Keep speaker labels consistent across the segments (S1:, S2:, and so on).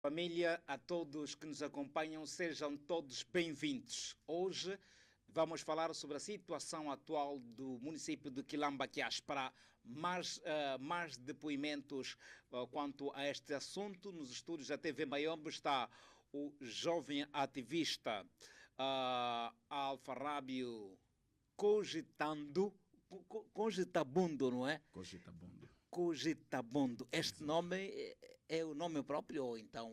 S1: Família, a todos que nos acompanham, sejam todos bem-vindos. Hoje vamos falar sobre a situação atual do município de Quilamba-Queixo. Para mais depoimentos quanto a este assunto, nos estúdios da TV Mayombe está o jovem ativista Alfarrábio Cogitabundo, não é?
S2: Cogitabundo.
S1: Cogitabundo. Este
S2: Exato.
S1: nome é o nome próprio ou então...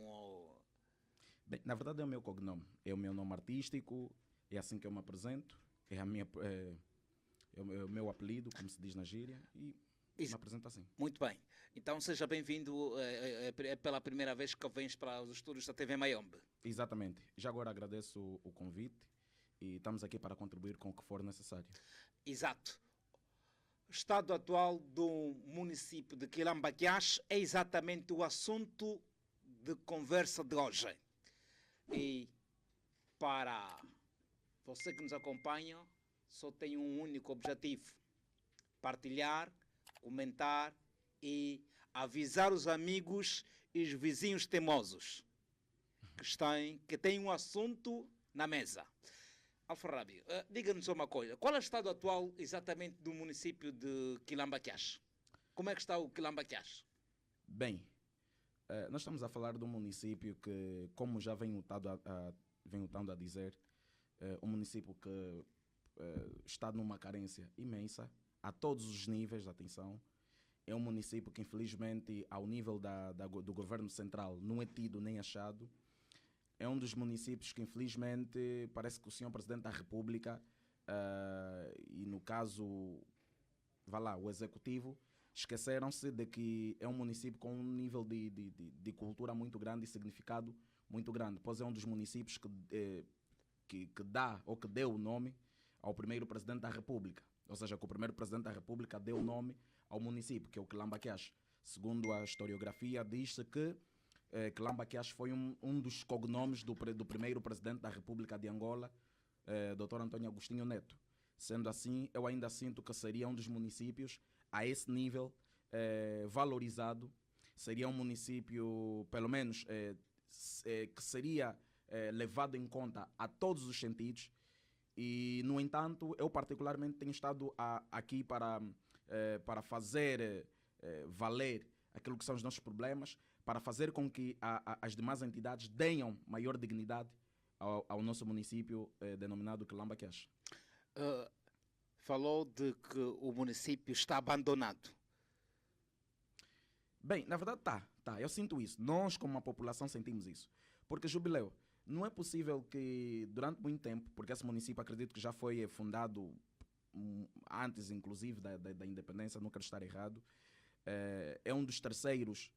S2: Bem, na verdade é o meu cognome, é o meu nome artístico, é assim que eu me apresento, é o meu apelido, como se diz na gíria, e me apresento assim.
S1: Muito bem. Então seja bem-vindo. É pela primeira vez que vens para os estúdios da TV Mayombe.
S2: Exatamente. Já agora agradeço o convite e estamos aqui para contribuir com o que for necessário.
S1: Exato. O estado atual do município de Quilamba-Queixo é exatamente o assunto de conversa de hoje. E para você que nos acompanha, só tem um único objetivo: partilhar, comentar e avisar os amigos e os vizinhos teimosos que têm um assunto na mesa. Alfarrábio, diga-nos uma coisa. Qual é o estado atual exatamente do município de Quilamba-Queixo? Como é que está o Quilamba-Queixo?
S2: Bem, nós estamos a falar de um município que, como já venho estando a dizer, um município que está numa carência imensa, a todos os níveis, atenção. É um município que, infelizmente, ao nível do governo central, não é tido nem achado. É um dos municípios que, infelizmente, parece que o senhor Presidente da República, e no caso, vá lá, o Executivo, esqueceram-se de que é um município com um nível de cultura muito grande e significado muito grande, pois é um dos municípios que dá ou que deu o nome ao primeiro Presidente da República. Ou seja, que o primeiro Presidente da República deu o nome ao município, que é o Quilamba-Queixo. Segundo a historiografia, diz-se que Quilamba-Queixo foi um dos cognomes do primeiro Presidente da República de Angola, Dr. Antônio Agostinho Neto. Sendo assim, eu ainda sinto que seria um dos municípios a esse nível valorizado. Seria um município, pelo menos, que seria levado em conta a todos os sentidos. E, no entanto, eu particularmente tenho estado aqui para fazer valer aquilo que são os nossos problemas, para fazer com que as demais entidades deem maior dignidade ao nosso município denominado Quilamba-Queixo.
S1: Falou de que o município está abandonado.
S2: Bem, na verdade tá. Eu sinto isso. Nós, como uma população, sentimos isso. Porque, Jubileu, não é possível que durante muito tempo, porque esse município acredito que já foi fundado antes, inclusive, da independência, não quero estar errado, é um dos terceiros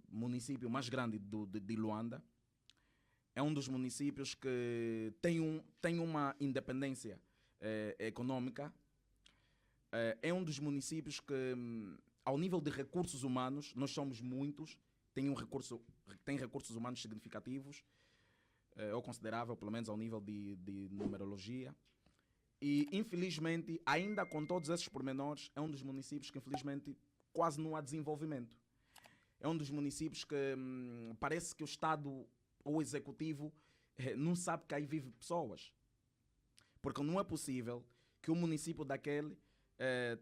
S2: municípios mais grandes de Luanda. É um dos municípios que tem uma independência econômica. É um dos municípios que, ao nível de recursos humanos, nós somos muitos, tem recursos humanos significativos, ou considerável, pelo menos ao nível de numerologia. E, infelizmente, ainda com todos esses pormenores, é um dos municípios que, infelizmente, quase não há desenvolvimento. É um dos municípios que parece que o Estado ou o Executivo não sabe que aí vive pessoas. Porque não é possível que um município daquele,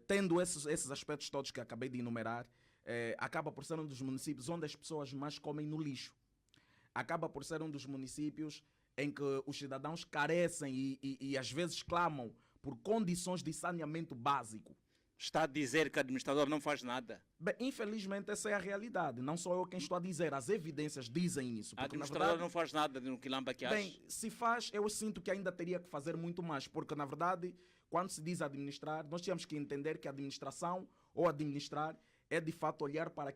S2: tendo esses aspectos todos que acabei de enumerar, acaba por ser um dos municípios onde as pessoas mais comem no lixo. Acaba por ser um dos municípios em que os cidadãos carecem e às vezes clamam por condições de saneamento básico.
S1: Está a dizer que o administrador não faz nada.
S2: Bem, infelizmente essa é a realidade. Não sou eu quem estou a dizer. As evidências dizem isso.
S1: O
S2: Porque, na
S1: administrador
S2: verdade,
S1: não faz nada no Quilamba-Queixo.
S2: bem, se faz, eu sinto que ainda teria que fazer muito mais. Porque, na verdade, quando se diz administrar, nós temos que entender que a administração ou administrar é de fato olhar para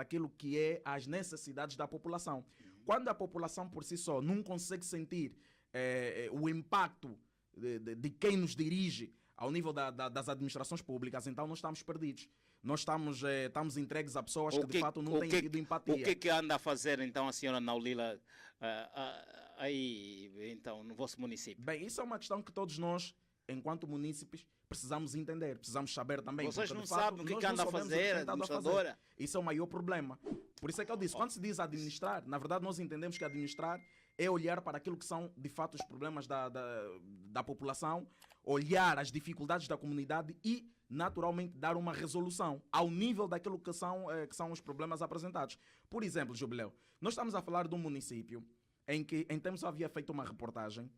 S2: aquilo que é as necessidades da população. Quando a população por si só não consegue sentir o impacto de quem nos dirige ao nível das administrações públicas, então nós estamos perdidos. Nós estamos entregues a pessoas que de fato não têm tido empatia.
S1: O que anda a fazer então a senhora Naulila aí então, no vosso município?
S2: Bem, isso é uma questão que todos nós enquanto munícipes, precisamos entender, precisamos saber também.
S1: Vocês
S2: porque,
S1: não
S2: de fato,
S1: sabem o que
S2: nós
S1: anda
S2: não
S1: a
S2: sabemos o que
S1: fazer,
S2: tem
S1: a
S2: estado a fazer.
S1: administradora.
S2: Isso é o maior problema. Por isso é que eu disse, quando se diz administrar, na verdade nós entendemos que administrar é olhar para aquilo que são, de fato, os problemas da população, olhar as dificuldades da comunidade e, naturalmente, dar uma resolução ao nível daquilo que são os problemas apresentados. Por exemplo, Jubileu, nós estamos a falar de um município em que, em tempos, havia feito uma reportagem.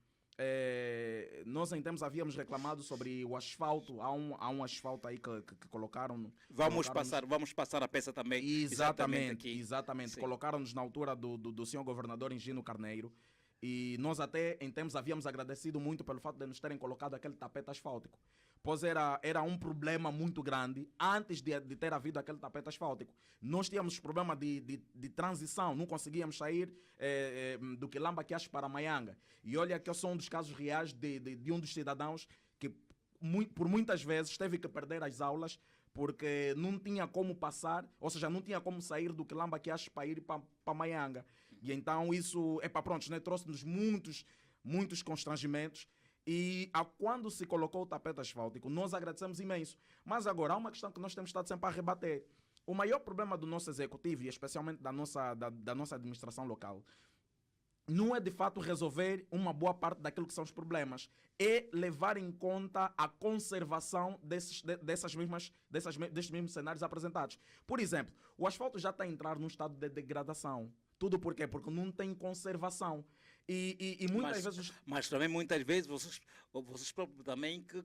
S2: Nós em tempos havíamos reclamado sobre o asfalto. Há um asfalto aí que colocaram.
S1: Vamos passar a peça também.
S2: Exatamente.
S1: Sim.
S2: Colocaram-nos na altura do senhor governador Engino Carneiro. E nós até em tempos havíamos agradecido muito pelo fato de nos terem colocado aquele tapete asfáltico. Pois era um problema muito grande antes de ter havido aquele tapete asfáltico. Nós tínhamos problema de transição, não conseguíamos sair do Quilamba Quiache para Maianga. E olha que eu sou um dos casos reais de um dos cidadãos que por muitas vezes teve que perder as aulas porque não tinha como passar, ou seja, não tinha como sair do Quilamba Quiache para ir para Maianga. E então isso, trouxe-nos muitos constrangimentos. E quando se colocou o tapete asfáltico, nós agradecemos imenso. Mas agora, há uma questão que nós temos estado sempre a rebater. O maior problema do nosso executivo, e especialmente da nossa administração local, não é de fato resolver uma boa parte daquilo que são os problemas, é levar em conta a conservação destes mesmos cenários apresentados. Por exemplo, o asfalto já está a entrar num estado de degradação. Tudo por quê? Porque não tem conservação. E muitas vezes...
S1: Mas também muitas vezes vocês também que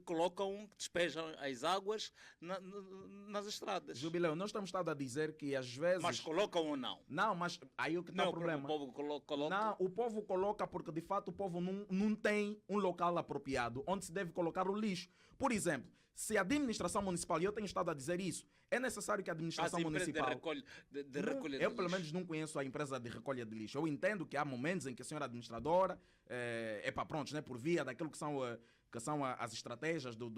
S1: despejam as águas nas estradas.
S2: Jubileu, nós estamos a dizer que às vezes...
S1: Mas colocam ou não?
S2: Não, mas aí o que está o problema.
S1: O povo coloca.
S2: Não, o povo coloca porque de fato o povo não tem um local apropriado onde se deve colocar o lixo. Por exemplo, se a administração municipal, e eu tenho estado a dizer isso, é necessário que a administração municipal...
S1: de recolha de
S2: eu,
S1: lixo.
S2: pelo menos, não conheço a empresa de recolha de lixo. Eu entendo que há momentos em que a senhora administradora, por via daquilo que são as estratégias do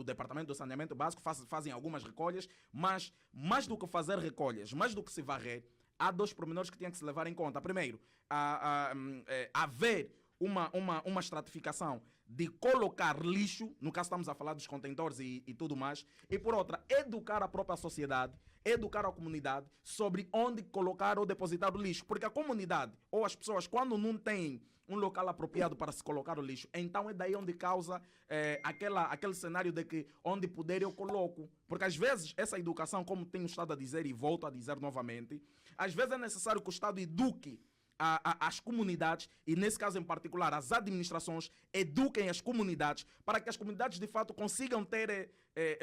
S2: Departamento do Saneamento Básico, fazem algumas recolhas, mas mais do que fazer recolhas, mais do que se varrer, há dois pormenores que têm que se levar em conta. Primeiro, haver uma estratificação de colocar lixo, no caso estamos a falar dos contentores e tudo mais, e por outra, educar a própria sociedade, educar a comunidade sobre onde colocar ou depositar o lixo, porque a comunidade ou as pessoas, quando não têm um local apropriado para se colocar o lixo, então é daí onde causa aquele cenário de que onde puder eu coloco, porque às vezes essa educação, como tenho estado a dizer e volto a dizer novamente, às vezes é necessário que o Estado eduque as comunidades, e nesse caso em particular as administrações eduquem as comunidades para que as comunidades de fato consigam ter,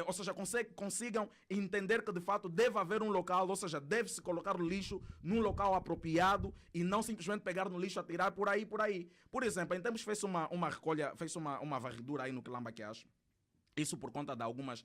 S2: ou seja, consigam entender que de fato deve haver um local, ou seja, deve-se colocar o lixo num local apropriado e não simplesmente pegar no lixo, atirar por aí. Por exemplo, em tempos fez uma recolha, fez uma varredura aí no Quilamba Quiache. Isso por conta de algumas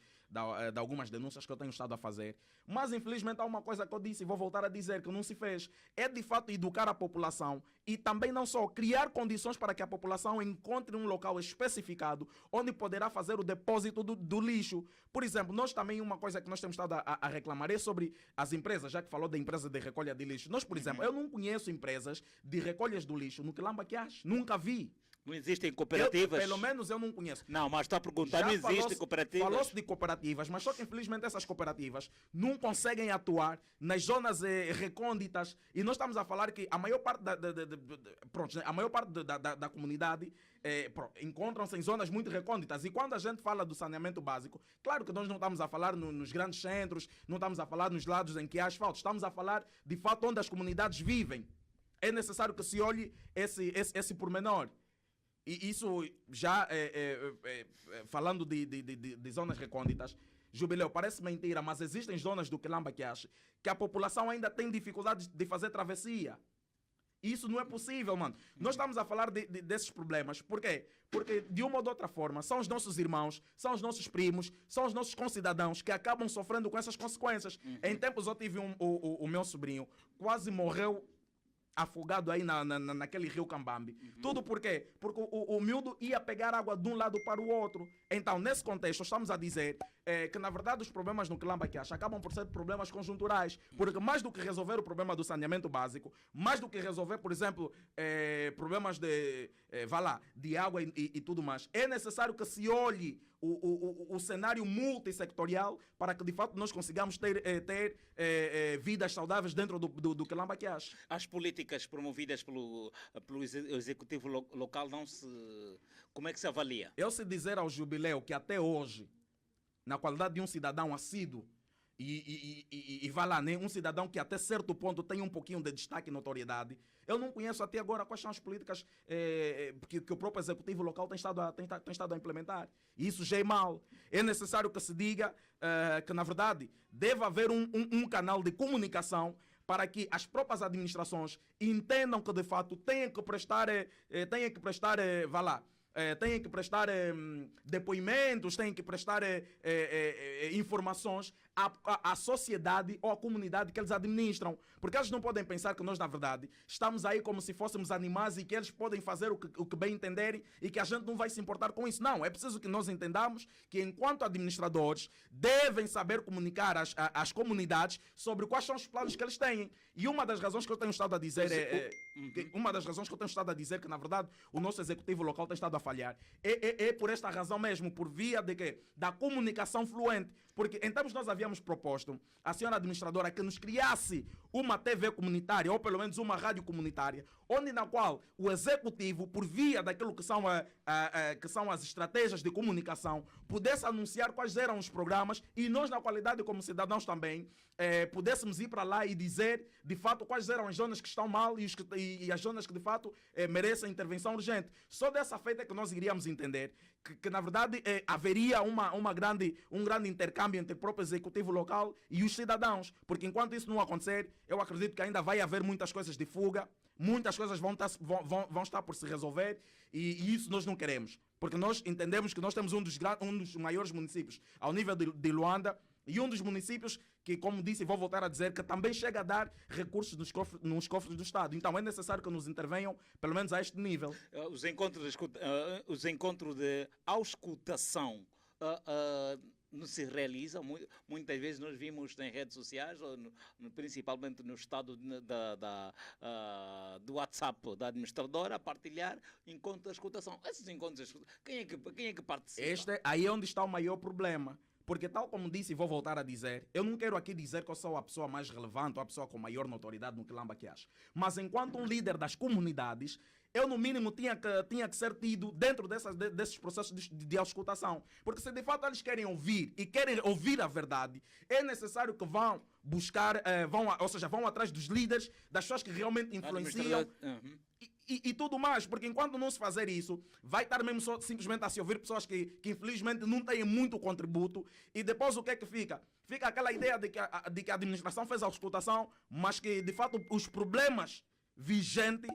S2: denúncias que eu tenho estado a fazer. Mas, infelizmente, há uma coisa que eu disse e vou voltar a dizer que não se fez. É, de fato, educar a população e também não só criar condições para que a população encontre um local especificado onde poderá fazer o depósito do lixo. Por exemplo, nós também, uma coisa que nós temos estado a reclamar é sobre as empresas, já que falou da empresa de recolha de lixo. Nós, por exemplo, eu não conheço empresas de recolhas do lixo no Quilamba Quiache. Nunca vi.
S1: Não existem cooperativas?
S2: Pelo menos eu não conheço.
S1: Não, mas estou a perguntar, não existem cooperativas?
S2: Falou-se de cooperativas, mas só que infelizmente essas cooperativas não conseguem atuar nas zonas recônditas, e nós estamos a falar que a maior parte da comunidade encontram-se em zonas muito recônditas, e quando a gente fala do saneamento básico, claro que nós não estamos a falar nos grandes centros, não estamos a falar nos lados em que há asfalto, estamos a falar de fato onde as comunidades vivem. É necessário que se olhe esse pormenor. E isso já falando de zonas recônditas, Jubileu, parece mentira, mas existem zonas do Quilamba Quiache que a população ainda tem dificuldade de fazer travessia. Isso não é possível, mano. Nós estamos a falar desses problemas. Por quê? Porque, de uma ou de outra forma, são os nossos irmãos, são os nossos primos, são os nossos concidadãos que acabam sofrendo com essas consequências. Em tempos eu tive o meu sobrinho, quase morreu afogado aí naquele rio Cambambi. Tudo por quê? Porque o miúdo ia pegar água de um lado para o outro. Então, nesse contexto, estamos a dizer que, na verdade, os problemas no Quilamba-Quiache acabam por ser problemas conjunturais. Porque mais do que resolver o problema do saneamento básico, mais do que resolver, por exemplo, problemas de água e tudo mais, é necessário que se olhe o cenário multissectorial para que, de fato, nós consigamos ter vidas saudáveis dentro do Quilamba-Quiache.
S1: As políticas promovidas pelo Executivo local não se... Como é que se avalia?
S2: Eu se dizer ao Jubileu que até hoje, na qualidade de um cidadão assíduo, e vai lá, né? Um cidadão que até certo ponto tem um pouquinho de destaque e notoriedade, eu não conheço até agora quais são as políticas que o próprio executivo local tem estado a implementar. E isso já é mau. É necessário que se diga que, na verdade, deve haver um canal de comunicação para que as próprias administrações entendam que, de fato, têm que prestar depoimentos, têm que prestar informações à sociedade ou à comunidade que eles administram. Porque eles não podem pensar que nós, na verdade, estamos aí como se fôssemos animais e que eles podem fazer o que bem entenderem e que a gente não vai se importar com isso. Não, é preciso que nós entendamos que, enquanto administradores, devem saber comunicar às comunidades sobre quais são os planos que eles têm. E uma das razões que eu tenho estado a dizer que, na verdade, o nosso executivo local tem estado a falhar é por esta razão mesmo, por via de quê? Da comunicação fluente. Porque em termos nós havíamos proposto à senhora administradora que nos criasse uma TV comunitária, ou pelo menos uma rádio comunitária, onde na qual o executivo, por via daquilo que são as estratégias de comunicação, pudesse anunciar quais eram os programas e nós, na qualidade como cidadãos também, pudéssemos ir para lá e dizer, de fato, quais eram as zonas que estão mal e as zonas que, de fato, merecem intervenção urgente. Só dessa feita é que nós iríamos entender que na verdade, haveria um grande intercâmbio entre o próprio executivo local e os cidadãos. Porque enquanto isso não acontecer, eu acredito que ainda vai haver muitas coisas de fuga, muitas coisas vão estar por se resolver e isso nós não queremos. Porque nós entendemos que nós temos um dos maiores municípios ao nível de Luanda e um dos municípios que, como disse e vou voltar a dizer, que também chega a dar recursos nos cofres do Estado. Então é necessário que nos intervenham, pelo menos a este nível.
S1: Os encontros de auscultação não se realizam. Muitas vezes nós vimos em redes sociais, principalmente no estado do WhatsApp da administradora, a partilhar encontros de auscultação. Esses encontros, quem é que participa?
S2: Aí é onde está o maior problema. Porque, tal como disse e vou voltar a dizer, eu não quero aqui dizer que eu sou a pessoa mais relevante ou a pessoa com maior notoriedade no Quilamba-Quiache. Mas, enquanto um líder das comunidades, eu, no mínimo, tinha que ser tido dentro desses processos de auscultação. Porque, se de fato eles querem ouvir e querem ouvir a verdade, é necessário que vão buscar, vão atrás dos líderes, das pessoas que realmente influenciam. E tudo mais, porque enquanto não se fazer isso, vai estar mesmo só simplesmente a se ouvir pessoas que infelizmente não têm muito contributo e depois o que é que fica? Fica aquela ideia de que a administração fez a auscultação, mas que de fato os problemas vigentes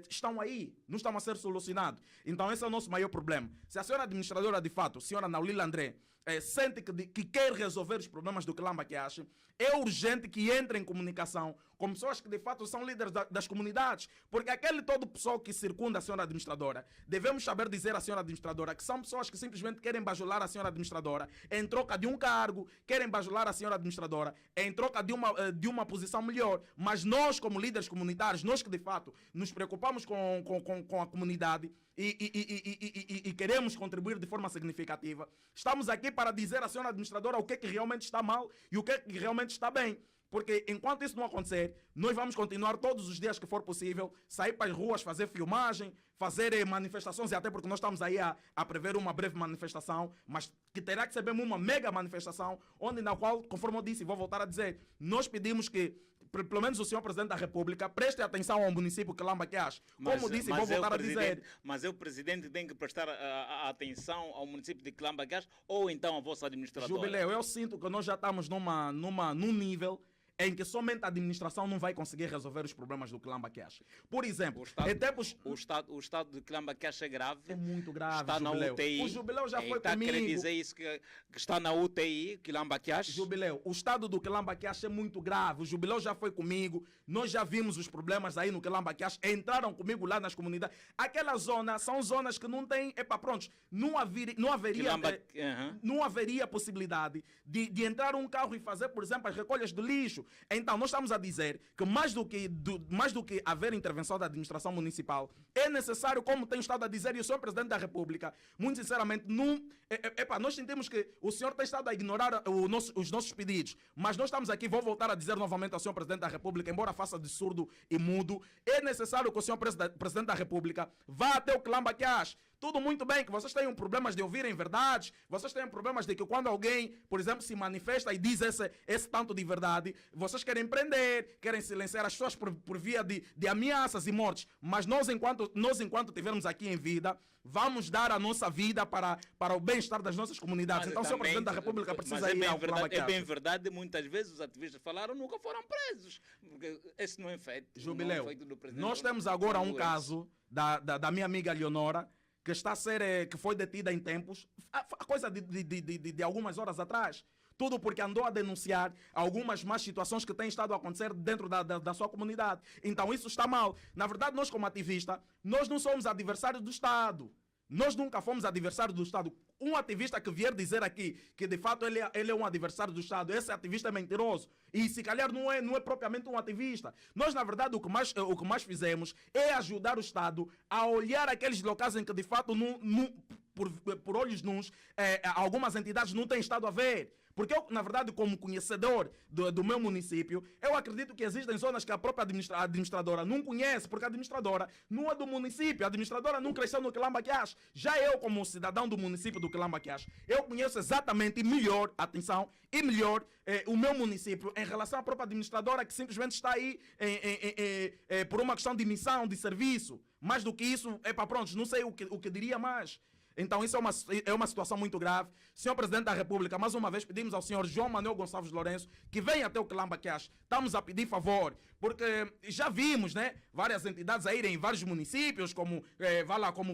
S2: estão aí, não estão a ser solucionados. Então esse é o nosso maior problema. Se a senhora administradora de fato, a senhora Naulila André, sente que quer resolver os problemas do Quilamba-Quiache, é urgente que entre em comunicação com pessoas que de fato são líderes das comunidades, porque aquele todo pessoal que circunda a senhora administradora, devemos saber dizer à senhora administradora que são pessoas que simplesmente querem bajular a senhora administradora em troca de um cargo, querem bajular a senhora administradora em troca de uma posição melhor, mas nós como líderes comunitários, nós que de fato nos preocupamos com a comunidade e queremos contribuir de forma significativa, estamos aqui para dizer à senhora administradora o que é que realmente está mal e o que é que realmente está bem. Porque enquanto isso não acontecer, nós vamos continuar todos os dias que for possível, sair para as ruas, fazer filmagem, fazer manifestações, e até porque nós estamos aí a prever uma breve manifestação, mas que terá que ser mesmo uma mega manifestação, na qual, conforme eu disse e vou voltar a dizer, nós pedimos que pelo menos o senhor Presidente da República preste atenção ao município Quilamba-Quiache. Como disse, vou voltar a dizer.
S1: Mas o Presidente tem que prestar atenção ao município de Quilamba-Quiache ou então à vossa administradora?
S2: Jubileu, eu sinto que nós já estamos num nível em que somente a administração não vai conseguir resolver os problemas do Quilamba-Queixa. Por exemplo,
S1: o estado de Quilamba-Queixa é grave.
S2: É muito grave,
S1: está
S2: Jubileu.
S1: Na UTI.
S2: O Jubileu já foi
S1: está
S2: comigo.
S1: Está a querer dizer isso, que está na UTI, Quilamba-Queixa.
S2: Jubileu, o estado do Quilamba-Queixa é muito grave. O Jubileu já foi comigo. Nós já vimos os problemas aí no Quilamba-Queixa. Entraram comigo lá nas comunidades. Aquela zona são zonas que não tem... Pronto, não haveria possibilidade de entrar um carro e fazer, por exemplo, as recolhas de lixo. Então, nós estamos a dizer que mais do que haver intervenção da administração municipal, é necessário, como tem estado a dizer, e o senhor Presidente da República, muito sinceramente, nós sentimos que o senhor tem estado a ignorar os nossos pedidos, mas nós estamos aqui, vou voltar a dizer novamente ao senhor Presidente da República, embora faça de surdo e mudo, é necessário que o senhor Presidente da República vá até o Quilamba-Queixa. Tudo muito bem, que vocês tenham problemas de ouvirem verdades, vocês tenham problemas de que quando alguém, por exemplo, se manifesta e diz esse tanto de verdade, vocês querem prender, querem silenciar as pessoas por via de ameaças e mortes. Mas nós, enquanto estivermos aqui em vida, vamos dar a nossa vida para o bem-estar das nossas comunidades. Então, o senhor Presidente da República precisa ir ao Quilamba-Queixa.
S1: É bem verdade, muitas vezes os ativistas falaram nunca foram presos, porque esse não é feito.
S2: Jubileu,
S1: não é feito do presidente.
S2: Nós temos agora um caso da minha amiga Leonora, que foi detida em tempos, a coisa de algumas horas atrás. Tudo porque andou a denunciar algumas más situações que têm estado a acontecer dentro da sua comunidade. Então isso está mal. Na verdade, nós como ativistas, nós não somos adversários do Estado. Nós nunca fomos adversários do Estado. Um ativista que vier dizer aqui que de fato ele é um adversário do Estado, esse ativista é mentiroso. E se calhar não é propriamente um ativista. Nós, na verdade, o que mais fizemos é ajudar o Estado a olhar aqueles locais em que de fato, por olhos nus, algumas entidades não têm estado a ver. Porque eu, na verdade, como conhecedor do meu município, eu acredito que existem zonas que a própria administradora não conhece, porque a administradora não é do município, a administradora não cresceu no Quilamba-Queixa. Já eu, como cidadão do município do Quilamba-Queixa, eu conheço exatamente melhor, atenção, e melhor o meu município em relação à própria administradora que simplesmente está aí por uma questão de missão, de serviço. Mais do que isso, pronto, não sei o que diria mais. Então isso é uma situação muito grave. Senhor Presidente da República, mais uma vez pedimos ao senhor João Manuel Gonçalves Lourenço que venha até o Quilamba-Queixa. Estamos a pedir favor, porque já vimos, né, várias entidades a irem em vários municípios, como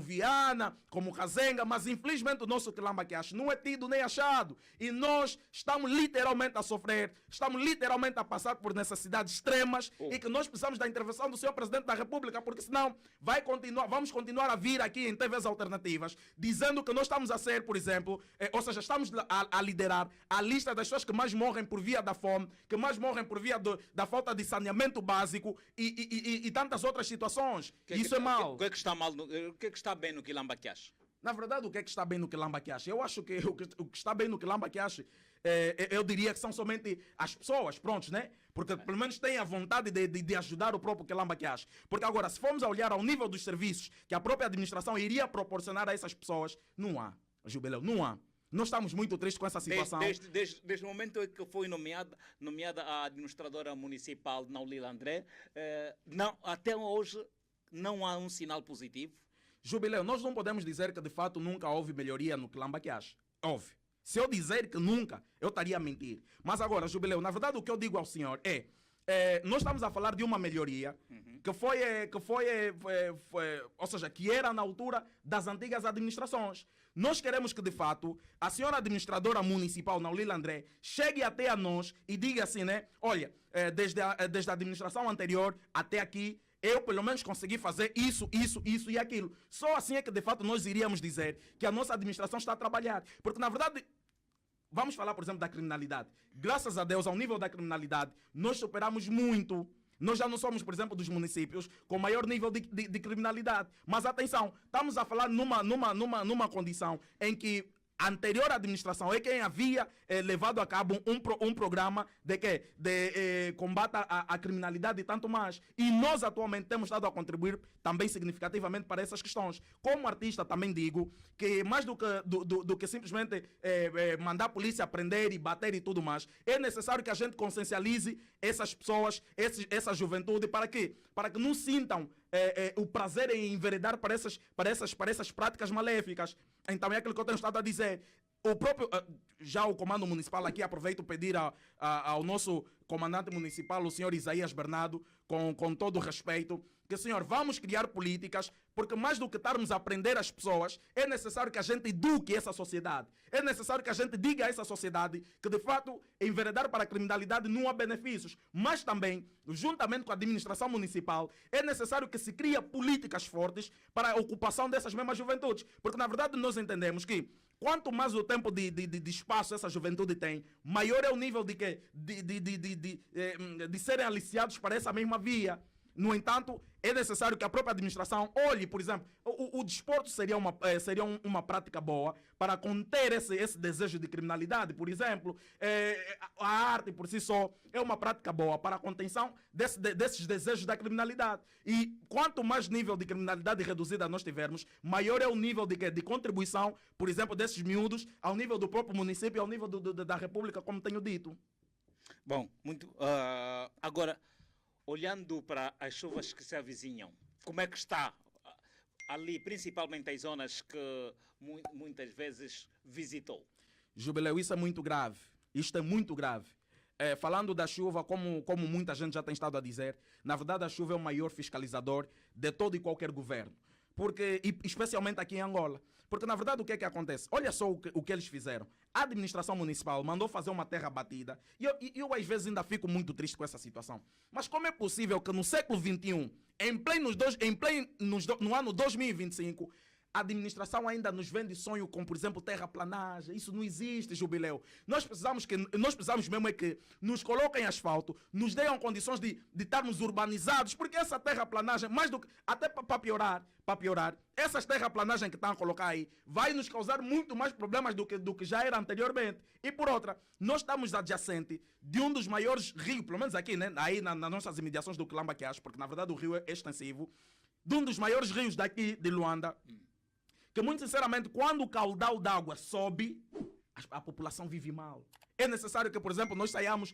S2: Viana, como Cazenga, mas infelizmente o nosso Quilamba-Queixa não é tido nem achado. E nós estamos literalmente a sofrer, estamos literalmente a passar por necessidades extremas e que nós precisamos da intervenção do senhor Presidente da República, porque senão vamos continuar a vir aqui em TVs alternativas, dizendo que nós estamos a ser, por exemplo, ou seja, estamos a liderar a lista das pessoas que mais morrem por via da fome, que mais morrem por via da falta de saneamento básico e tantas outras situações. Isso é mal.
S1: O que é que está mal? O que é que está bem no Quilamba-Queixa?
S2: Na verdade, o que é que está bem no Quilamba-Queixa? Eu acho que o que está bem no Quilamba-Queixa, eu diria que são somente as pessoas, prontos, né? Porque pelo menos têm a vontade de ajudar o próprio Quilamba-Queixa. Porque agora, se formos a olhar ao nível dos serviços que a própria administração iria proporcionar a essas pessoas, não há, Jubileu, não há. Nós estamos muito tristes com essa situação.
S1: Desde o momento em que foi nomeada a administradora municipal, Naulila André, até hoje não há um sinal positivo.
S2: Jubileu, nós não podemos dizer que de fato nunca houve melhoria no Quilamba-Queixa. Houve. Se eu dizer que nunca, eu estaria a mentir. Mas agora, Jubileu, na verdade o que eu digo ao senhor nós estamos a falar de uma melhoria ou seja, que era na altura das antigas administrações. Nós queremos que, de fato, a senhora administradora municipal, Naulila André, chegue até a nós e diga assim, né? Olha, desde a administração anterior até aqui, eu pelo menos consegui fazer isso e aquilo. Só assim é que, de fato, nós iríamos dizer que a nossa administração está a trabalhar. Porque, na verdade, vamos falar, por exemplo, da criminalidade. Graças a Deus, ao nível da criminalidade, nós superamos muito. Nós já não somos, por exemplo, dos municípios com maior nível de criminalidade. Mas atenção, estamos a falar numa condição em que a anterior administração é quem havia levado a cabo um programa de combate à criminalidade e tanto mais. E nós atualmente temos estado a contribuir também significativamente para essas questões. Como artista também digo que mais do que simplesmente mandar a polícia prender e bater e tudo mais, é necessário que a gente consciencialize essas pessoas, essa juventude, para que não sintam o prazer em enveredar para essas práticas maléficas. Então é aquilo que eu tenho estado a dizer. o próprio, já o comando municipal aqui, aproveito pedir ao nosso comandante municipal, o senhor Isaías Bernardo, com todo o respeito, que, senhor, vamos criar políticas, porque mais do que estarmos a aprender as pessoas, é necessário que a gente eduque essa sociedade. É necessário que a gente diga a essa sociedade que, de fato, enveredar para a criminalidade não há benefícios. Mas também, juntamente com a administração municipal, é necessário que se crie políticas fortes para a ocupação dessas mesmas juventudes. Porque, na verdade, nós entendemos que quanto mais o tempo de espaço essa juventude tem, maior é o nível de serem aliciados para essa mesma via. No entanto, é necessário que a própria administração olhe, por exemplo, o desporto seria uma prática boa para conter esse desejo de criminalidade, por exemplo. A arte por si só é uma prática boa para a contenção desses desejos da criminalidade. E quanto mais nível de criminalidade reduzida nós tivermos, maior é o nível de contribuição, por exemplo, desses miúdos ao nível do próprio município e ao nível da República, como tenho dito.
S1: Bom, agora, olhando para as chuvas que se avizinham, como é que está ali, principalmente as zonas que muitas vezes visitou?
S2: Jubileu, isso é muito grave. Isto é muito grave. Falando da chuva, como muita gente já tem estado a dizer, na verdade a chuva é o maior fiscalizador de todo e qualquer governo. Especialmente aqui em Angola. Porque, na verdade, o que é que acontece? Olha só o que eles fizeram. A administração municipal mandou fazer uma terra batida. E eu, às vezes, ainda fico muito triste com essa situação. Mas como é possível que no século XXI, no ano 2025, a administração ainda nos vende sonho com, por exemplo, terraplanagem? Isso não existe, Jubileu. Nós precisamos mesmo é que nos coloquem asfalto, nos deem condições de estarmos urbanizados, porque essa terraplanagem, mais do que até para piorar, essas terraplanagens que estão a colocar aí, vai nos causar muito mais problemas do que já era anteriormente. E por outra, nós estamos adjacente de um dos maiores rios, pelo menos aqui, né, aí nas nossas imediações do Quilamba-Quiacho, porque na verdade o rio é extensivo, de um dos maiores rios daqui de Luanda, que muito sinceramente, quando o caudal d'água sobe, a população vive mal. É necessário que, por exemplo, nós saiamos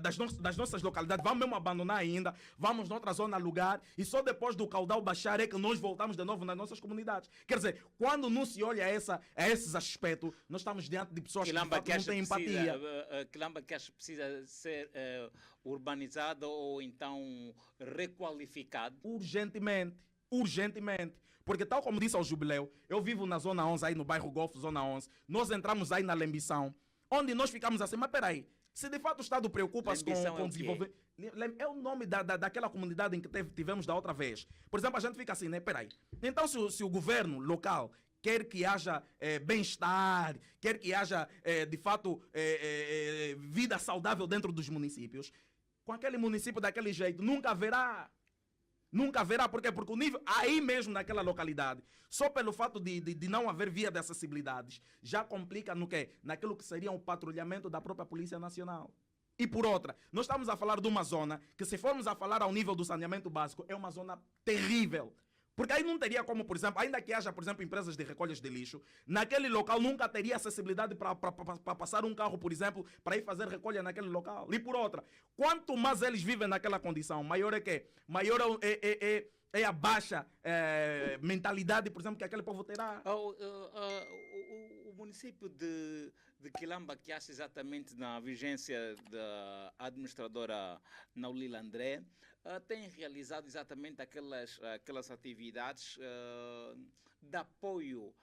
S2: das nossas localidades, vamos mesmo abandonar ainda, vamos noutra zona alugar, e só depois do caudal baixar é que nós voltamos de novo nas nossas comunidades. Quer dizer, quando não se olha a esses aspectos, nós estamos diante de pessoas que de fato não têm empatia.
S1: Quilamba-Quiacho precisa ser urbanizado ou então requalificado?
S2: Urgentemente. Porque tal como disse ao Jubileu, eu vivo na Zona 11, aí no bairro Golfo, Zona 11, nós entramos aí na Lembição, onde nós ficamos assim, mas peraí, se de fato o Estado preocupa-se com desenvolver... É o nome daquela comunidade em que tivemos da outra vez. Por exemplo, a gente fica assim, né, peraí. Então se o governo local quer que haja bem-estar, quer que haja, de fato, vida saudável dentro dos municípios, com aquele município daquele jeito, nunca haverá. Por quê? Porque o nível, aí mesmo naquela localidade, só pelo fato de não haver via de acessibilidades, já complica no quê? Naquilo que seria um patrulhamento da própria Polícia Nacional. E por outra, nós estamos a falar de uma zona que, se formos a falar ao nível do saneamento básico, é uma zona terrível. Porque aí não teria como, por exemplo, ainda que haja, por exemplo, empresas de recolhas de lixo, naquele local nunca teria acessibilidade para passar um carro, por exemplo, para ir fazer recolha naquele local. E por outra, quanto mais eles vivem naquela condição, maior é que maior é a baixa mentalidade, por exemplo, que aquele povo terá.
S1: O município de Quilamba-Quiacho, exatamente na vigência da administradora Naulila André, tem realizado exatamente aquelas atividades de apoio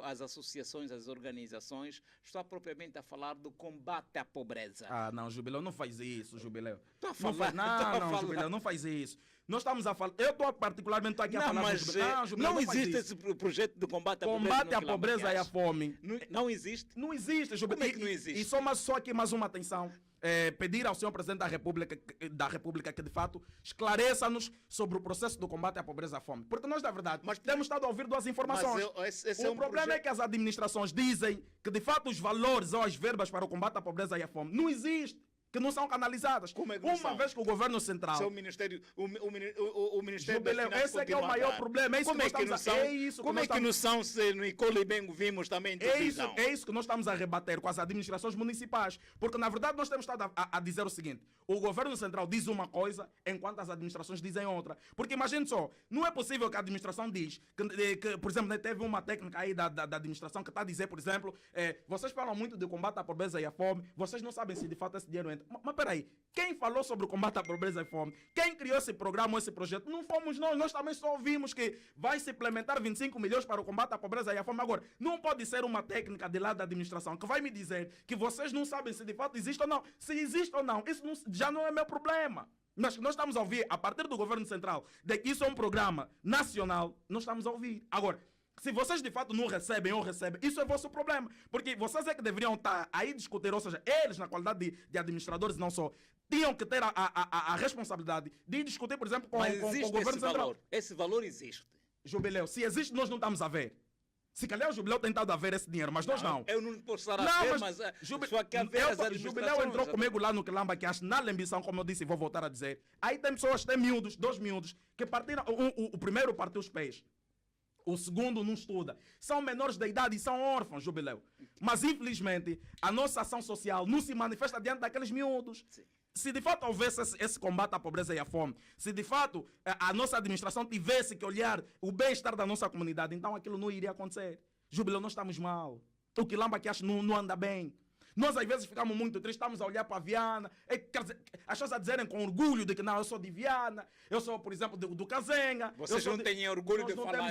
S1: às associações, às organizações. Estou propriamente a falar do combate à pobreza.
S2: Ah, não, Jubileu, não faz isso, Jubileu.
S1: Estou a falar.
S2: Não, Jubileu, não faz isso. Nós estamos a falar... Eu estou particularmente aqui a falar...
S1: Mas Jubileu, não existe esse projeto de combate à pobreza.
S2: Combate à pobreza e à fome.
S1: Não existe?
S2: Não existe, Jubileu.
S1: Como é que não existe?
S2: E só aqui mais uma atenção. Pedir ao senhor Presidente da República que, de fato, esclareça-nos sobre o processo do combate à pobreza e à fome. Porque nós, na verdade, temos estado a ouvir duas informações. O problema é que as administrações dizem que, de fato, os valores ou as verbas para o combate à pobreza e à fome não existem. que não são canalizadas.
S1: Como é que não
S2: Uma
S1: são?
S2: vez que o governo central...
S1: Se o Ministério, o Ministério
S2: Jubileu,
S1: das Finanças
S2: esse é que é o
S1: continua a
S2: maior
S1: dar.
S2: problema. É isso
S1: Como
S2: que
S1: é que não
S2: nós
S1: são?
S2: estamos... É isso
S1: Como
S2: que
S1: é que não são se no Icolo e Bengo vimos também
S2: É
S1: televisão?
S2: isso que nós estamos a rebater com as administrações municipais. Porque, na verdade, nós temos estado a dizer o seguinte: o governo central diz uma coisa, enquanto as administrações dizem outra. Porque, imagine só, não é possível que a administração diz que por exemplo, teve uma técnica aí da administração que está a dizer, por exemplo, vocês falam muito de combate à pobreza e à fome, vocês não sabem se de fato esse dinheiro entra. Mas peraí, quem falou sobre o combate à pobreza e fome? Quem criou esse programa ou esse projeto? Não fomos nós também só ouvimos que vai se implementar 25 milhões para o combate à pobreza e à fome. Agora, não pode ser uma técnica de lá da administração que vai me dizer que vocês não sabem se de fato existe ou não. Se existe ou não, isso já não é meu problema. Mas nós estamos a ouvir, a partir do governo central, de que isso é um programa nacional, nós estamos a ouvir. Agora, se vocês de fato não recebem ou recebem, isso é vosso problema. Porque vocês é que deveriam estar aí discutir, ou seja, eles, na qualidade de administradores, não só, tinham que ter a responsabilidade de discutir, por exemplo, com
S1: Mas
S2: o
S1: existe
S2: governo
S1: esse
S2: central.
S1: valor. Esse valor existe.
S2: Jubileu, se existe, nós não estamos a ver. Se calhar o Jubileu tem estado a ver esse dinheiro, mas nós não.
S1: Eu não posso estar a
S2: Não,
S1: ver,
S2: mas
S1: mas
S2: Jubi-
S1: só que haver as
S2: o Jubileu
S1: administrações.
S2: entrou comigo lá no Quilamba, que acho na lembição, como eu disse e vou voltar a dizer. Aí tem pessoas, tem miúdos, 2 miúdos, que partiram. O primeiro partiu os pés. O segundo não estuda. São menores de idade e são órfãos, Jubileu. Mas infelizmente a nossa ação social não se manifesta diante daqueles miúdos.
S1: Sim.
S2: Se de fato houvesse esse combate à pobreza e à fome, se de fato a nossa administração tivesse que olhar o bem-estar da nossa comunidade, então aquilo não iria acontecer. Jubileu, nós estamos mal. O Quilamba que acha não anda bem. Nós às vezes ficamos muito tristes, estamos a olhar para a Viana, quer dizer, as pessoas a dizerem com orgulho de que não, eu sou de Viana, eu sou, por exemplo, do Cazenga.
S1: Vocês não têm orgulho de falar.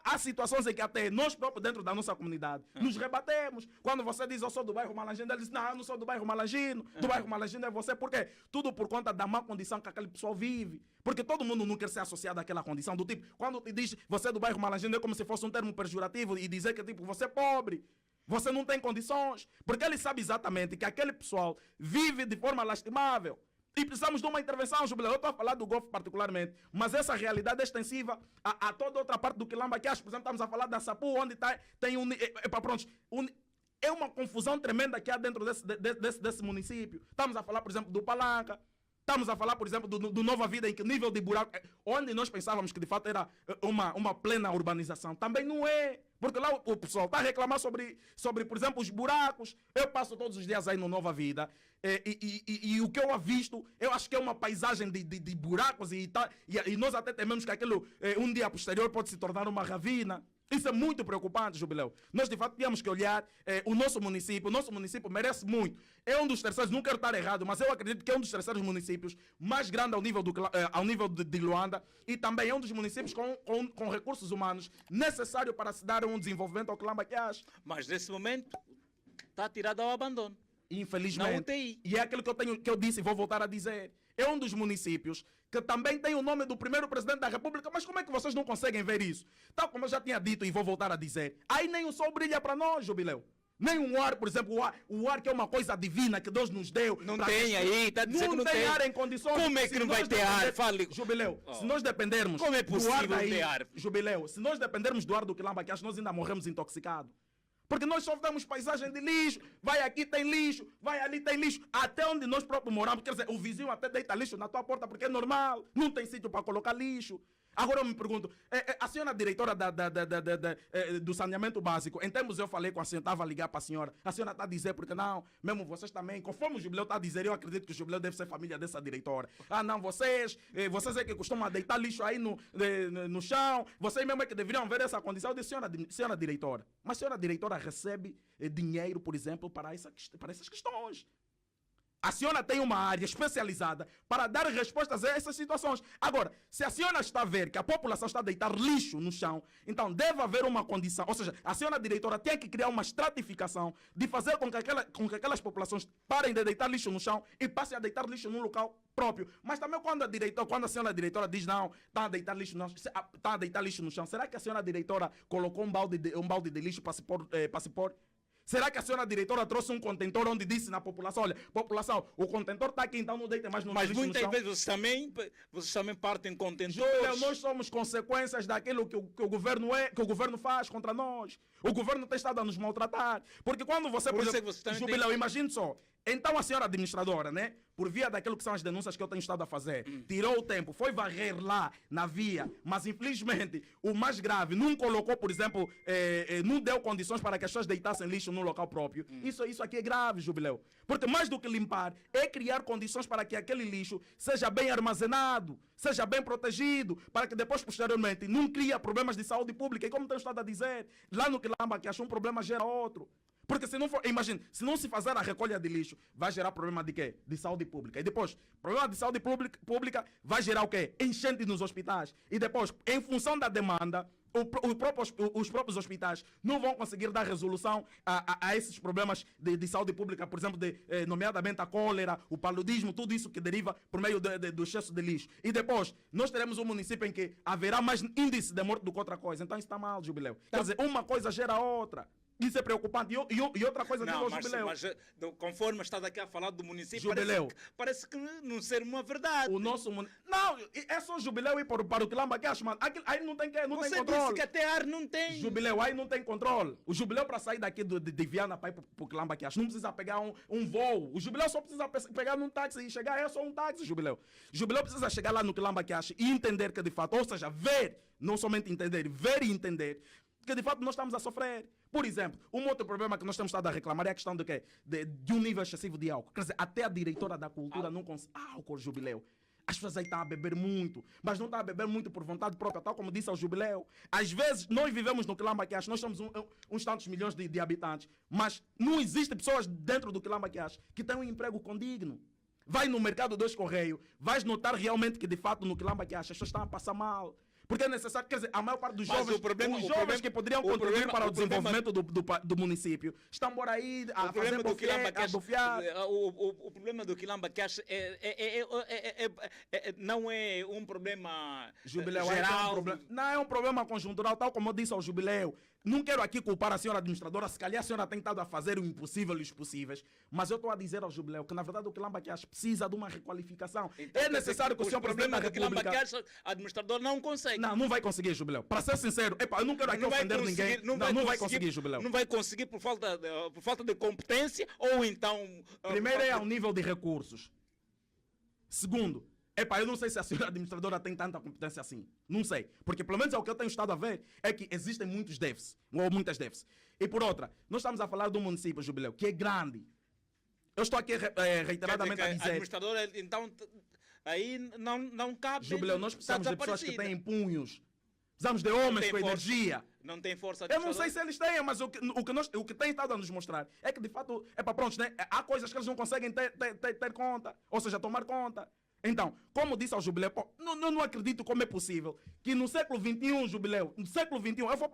S2: Há situações em que até nós próprios dentro da nossa comunidade nos rebatemos. Quando você diz eu sou do bairro Malangino, ele diz não, eu não sou do bairro Malangino, do bairro Malangino é você. Por quê? Tudo por conta da má condição que aquele pessoal vive. Porque todo mundo não quer ser associado àquela condição, do tipo, quando te diz você é do bairro Malangino é como se fosse um termo pejorativo e dizer que tipo, você é pobre. Você não tem condições, porque ele sabe exatamente que aquele pessoal vive de forma lastimável. E precisamos de uma intervenção, Jubileu. Eu estou a falar do Golfo particularmente, mas essa realidade é extensiva a toda outra parte do Quilamba que acho. Por exemplo, estamos a falar da Sapu, onde tem é uma confusão tremenda que há dentro desse município. Estamos a falar, por exemplo, do Palanca. Estamos a falar, por exemplo, do Nova Vida, em que nível de buraco, onde nós pensávamos que de fato era uma plena urbanização, também não é. Porque lá o pessoal está a reclamar sobre, por exemplo, os buracos. Eu passo todos os dias aí no Nova Vida e o que eu avisto, eu acho que é uma paisagem de buracos e nós até tememos que aquilo, um dia posterior, pode se tornar uma ravina. Isso é muito preocupante, Jubileu. Nós, de fato, temos que olhar o nosso município. O nosso município merece muito. É um dos terceiros, não quero estar errado, mas eu acredito que é um dos terceiros municípios mais grande ao nível de Luanda e também é um dos municípios com recursos humanos necessários para se dar um desenvolvimento ao Quilamba que acha.
S1: Mas, nesse momento, está tirado ao abandono.
S2: Infelizmente.
S1: Na UTI.
S2: E é aquilo que eu disse e vou voltar a dizer. É um dos municípios que também tem o nome do primeiro presidente da República, mas como é que vocês não conseguem ver isso? Tal como eu já tinha dito e vou voltar a dizer, aí nem o sol brilha para nós, Jubileu. Nem um ar, por exemplo, o ar que é uma coisa divina que Deus nos deu.
S1: Não tem aí, está dizendo que não tem.
S2: Ar em condições.
S1: Como é que não vai ter ar? Fale.
S2: Jubileu, se nós dependermos
S1: como é possível
S2: do ar daí,
S1: ter ar?
S2: Jubileu, se nós dependermos do ar do Quilamba, que acho que nós ainda morremos intoxicados. Porque nós só vemos paisagem de lixo, vai aqui tem lixo, vai ali tem lixo, até onde nós próprios moramos, quer dizer, o vizinho até deita lixo na tua porta porque é normal, não tem sítio para colocar lixo. Agora eu me pergunto, a senhora diretora do saneamento básico, em termos eu falei com a senhora, estava a ligar para a senhora está a dizer, porque não, mesmo vocês também, conforme o Jubileu está a dizer, eu acredito que o Jubileu deve ser família dessa diretora. Ah não, vocês é que costumam deitar lixo aí no chão, vocês mesmo é que deveriam ver essa condição de senhora diretora. Mas a senhora diretora recebe dinheiro, por exemplo, para essas questões. A senhora tem uma área especializada para dar respostas a essas situações. Agora, se a senhora está a ver que a população está a deitar lixo no chão, então deve haver uma condição, ou seja, a senhora diretora tem que criar uma estratificação de fazer com que aquelas populações parem de deitar lixo no chão e passem a deitar lixo num local próprio. Mas também quando a senhora diretora diz não, está a deitar lixo no chão, será que a senhora diretora colocou um balde de lixo para se pôr? Será que a senhora diretora trouxe um contentor onde disse na população, olha, população, o contentor está aqui, então não deita mais no lixo no chão?
S1: Mas muitas vezes vocês também partem contentores.
S2: Jubileu, nós somos consequências daquilo que o governo faz contra nós. O governo tem estado a nos maltratar. Porque quando você, por exemplo, Jubileu, imagine só, Então a senhora administradora, né, por via daquilo que são as denúncias que eu tenho estado a fazer, tirou o tempo, foi varrer lá na via, mas infelizmente o mais grave, não colocou, por exemplo, não deu condições para que as pessoas deitassem lixo no local próprio. Isso aqui é grave, Jubileu. Porque mais do que limpar, é criar condições para que aquele lixo seja bem armazenado, seja bem protegido, para que depois, posteriormente, não crie problemas de saúde pública. E como tenho estado a dizer, lá no Quilamba, que achou um problema gera outro. Porque se não for, imagine, se não se fazer a recolha de lixo, vai gerar problema de quê? De saúde pública. E depois, problema de saúde pública vai gerar o quê? Enchente nos hospitais. E depois, em função da demanda, os próprios hospitais não vão conseguir dar resolução a esses problemas de saúde pública, por exemplo, nomeadamente a cólera, o paludismo, tudo isso que deriva por meio do excesso de lixo. E depois, nós teremos um município em que haverá mais índice de morte do que outra coisa. Então isso está mal, Jubileu. Quer dizer, uma coisa gera outra. Isso é preocupante. E outra coisa,
S1: não,
S2: digo ao Jubileu.
S1: Mas conforme está daqui a falar do município,
S2: Jubileu.
S1: parece que não ser uma verdade.
S2: O nosso não, é só Jubileu ir para o Quilamba que acho, mano. Aí não tem
S1: Você
S2: controle.
S1: disse que até ar não tem.
S2: Jubileu, aí não tem controle. O Jubileu, para sair daqui de Viana para ir para o Quilamba que acho, não precisa pegar um voo. O Jubileu só precisa pegar num táxi e chegar. É só um táxi, Jubileu. Jubileu precisa chegar lá no Quilamba que acha e entender que de fato, ou seja, ver, não somente entender, ver e entender que de fato nós estamos a sofrer. Por exemplo, um outro problema que nós temos estado a reclamar é a questão de quê? De um nível excessivo de álcool. Quer dizer, até a diretora da cultura não consegue. Álcool, Jubileu. As pessoas aí estão a beber muito, mas não estão a beber muito por vontade própria, tal como disse ao Jubileu. Às vezes, nós vivemos no Quilamba que acha, nós somos uns tantos milhões de habitantes, mas não existem pessoas dentro do Quilamba que acha que têm um emprego condigno. Vai no mercado dos Correios, vais notar realmente que de fato no Quilamba que acha, as pessoas estão a passar mal. Porque é necessário, quer dizer, a maior parte dos jovens, que poderiam contribuir para o desenvolvimento do município, estão por aí a fazer bofiar.
S1: O problema do Quilamba que acha não é um problema
S2: Jubileu,
S1: geral.
S2: Não é um problema conjuntural, tal como eu disse ao Jubileu. Não quero aqui culpar a senhora administradora, se calhar a senhora tem estado a fazer o impossível e os possíveis, mas eu estou a dizer ao Jubileu que na verdade o Quilamba que acha precisa de uma requalificação. Então, é necessário que o senhor Presidente da República...
S1: A administradora não consegue.
S2: Não vai conseguir, Jubileu. Para ser sincero, eu não quero aqui ofender ninguém. Não vai conseguir, Jubileu.
S1: Não vai conseguir por falta de competência ou então...
S2: Primeiro é ao nível de recursos. Segundo, eu não sei se a senhora administradora tem tanta competência assim. Não sei. Porque pelo menos é o que eu tenho estado a ver é que existem muitos déficits, ou muitas déficits. E por outra, nós estamos a falar de um município, Jubileu, que é grande. Eu estou aqui reiteradamente a dizer... A
S1: administradora, então, aí não cabe...
S2: Jubileu, nós precisamos de pessoas que têm punhos. Precisamos de homens com energia.
S1: Não tem força.
S2: Eu não sei se eles têm, mas o que tem estado a nos mostrar é que de fato, pronto, né? Há coisas que eles não conseguem ter conta, ou seja, tomar conta. Então, como disse ao Jubileu, não acredito como é possível que no século XXI, Jubileu, no século XXI, eu vou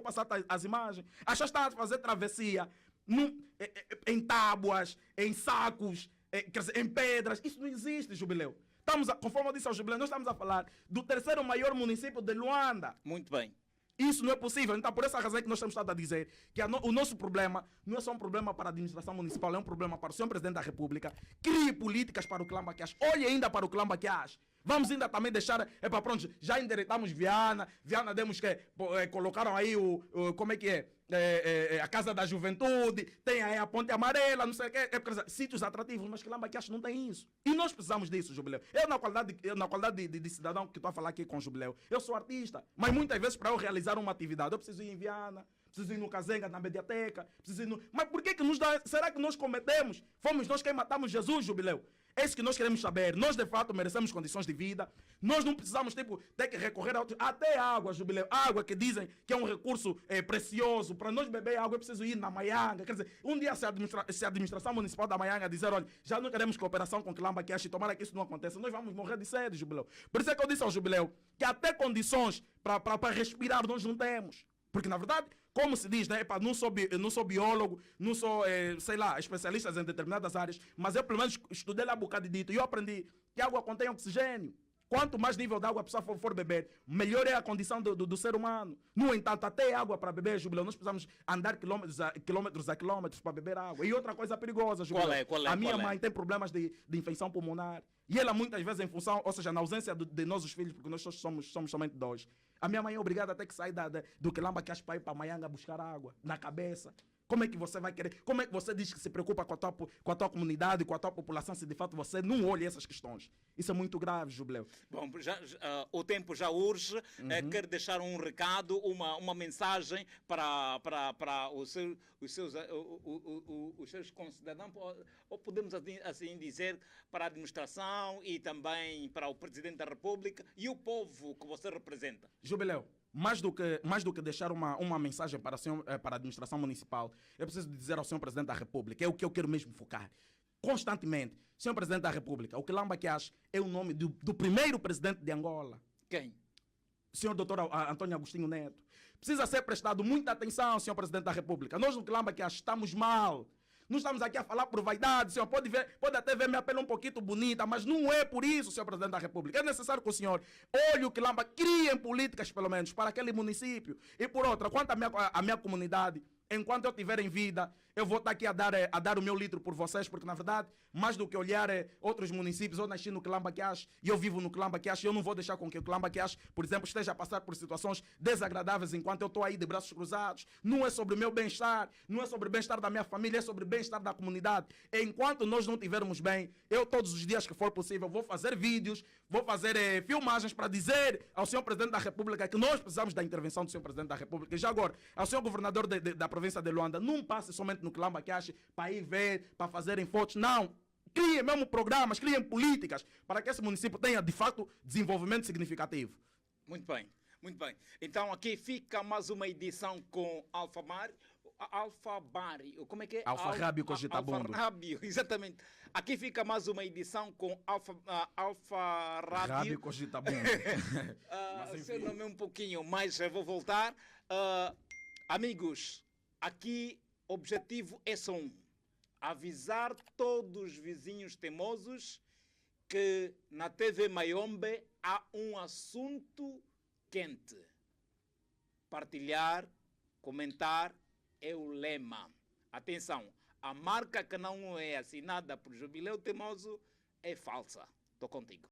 S2: passar as imagens, as pessoas estão a fazer travessia em tábuas, em sacos, quer dizer, em pedras. Isso não existe, Jubileu. Conforme eu disse ao Jubileu, nós estamos a falar do terceiro maior município de Luanda.
S1: Muito bem.
S2: Isso não é possível. Então, por essa razão é que nós estamos a dizer que o nosso problema não é só um problema para a administração municipal, é um problema para o senhor Presidente da República. Crie políticas para o Quilamba que acha. Olhe ainda para o Quilamba que acha. Vamos ainda também deixar, pronto, já endireitamos Viana demos que, colocaram aí como é que é? A Casa da Juventude, tem aí a Ponte Amarela, não sei o quê, sítios atrativos, mas Quilamba que acha não tem isso. E nós precisamos disso, Jubileu. Eu, na qualidade de cidadão que estou a falar aqui com o Jubileu, eu sou artista, mas muitas vezes para eu realizar uma atividade, eu preciso ir em Viana, preciso ir no Kazenga, na mediateca, Mas por que nos dá? Será que nós cometemos? Fomos nós quem matamos Jesus, Jubileu? É isso que nós queremos saber. Nós, de fato, merecemos condições de vida. Nós não precisamos, ter que recorrer a outros. Até água, Jubileu. Água que dizem que é um recurso precioso. Para nós beber água, é preciso ir na Maianga. Quer dizer, um dia se a administração municipal da Maianga dizer, olha, já não queremos cooperação com Quilamba que acha e tomara que isso não aconteça, nós vamos morrer de sede, Jubileu. Por isso é que eu disse ao Jubileu que até condições para respirar nós não temos. Porque, na verdade, como se diz, né? Eu não sou biólogo, não sou, especialista em determinadas áreas, mas eu pelo menos estudei lá um bocado e eu aprendi que a água contém oxigênio. Quanto mais nível de água a pessoa for beber, melhor é a condição do ser humano. No entanto, até água para beber, Jubileu, nós precisamos andar quilômetros a quilômetros para beber água. E outra coisa perigosa, Jubileu. A minha mãe tem problemas de infecção pulmonar. E ela muitas vezes em função, ou seja, na ausência de nós os filhos, porque nós somos somente dois. A minha mãe é obrigada a ter que sair do Quilamba que para ir para Maianga buscar água, na cabeça. Como é que você vai querer? Como é que você diz que se preocupa com a tua comunidade, com a tua população, se de fato você não olha essas questões? Isso é muito grave, Jubileu.
S1: Bom, o tempo já urge. Quero deixar um recado, uma mensagem para os seus concidadãos, ou podemos assim dizer, para a administração e também para o Presidente da República e o povo que você representa.
S2: Jubileu, mais do que deixar uma mensagem para a administração municipal, eu preciso dizer ao senhor Presidente da República, é o que eu quero mesmo focar. Constantemente, senhor Presidente da República, o Quilamba Kiash é o nome do primeiro presidente de Angola.
S1: Quem?
S2: Senhor Dr. Antônio Agostinho Neto. Precisa ser prestado muita atenção, senhor Presidente da República. Nós no Quilamba Kiash estamos mal. Não estamos aqui a falar por vaidade, senhor. Pode até ver minha pele um pouquinho bonita, mas não é por isso, senhor Presidente da República. É necessário que o senhor olhe o Quilamba, criem políticas, pelo menos, para aquele município. E por outra, quanto à minha comunidade, enquanto eu estiver em vida, eu vou estar aqui a dar o meu litro por vocês, porque na verdade, mais do que olhar outros municípios, eu nasci no Quilamba Kiash e eu vivo no Quilamba Kiash, eu não vou deixar com que o Quilamba Kiash, por exemplo, esteja a passar por situações desagradáveis enquanto eu estou aí de braços cruzados. Não é sobre o meu bem-estar, não é sobre o bem-estar da minha família, é sobre o bem-estar da comunidade. Enquanto nós não estivermos bem, eu todos os dias que for possível vou fazer vídeos, vou fazer filmagens para dizer ao senhor Presidente da República que nós precisamos da intervenção do senhor Presidente da República. E já agora, ao senhor Governador da província de Luanda, não passe somente no Quilamba Kiash para ir ver, para fazerem fotos, não. Criem mesmo programas, criem políticas para que esse município tenha, de fato, desenvolvimento significativo.
S1: Muito bem, muito bem. Então aqui fica mais uma edição com Alfabari, como é que é?
S2: Alfarrábio Cogitabundo.
S1: Alfarrábio, exatamente. Aqui fica mais uma edição com Alfarrábio
S2: Cogitabundo.
S1: Seu nome é um pouquinho, mas eu vou voltar. Amigos, aqui o objetivo é só um. Avisar todos os vizinhos teimosos que na TV Mayombe há um assunto quente. Partilhar, comentar é o lema. Atenção, a marca que não é assinada por Jubileu Teimoso é falsa. Estou contigo.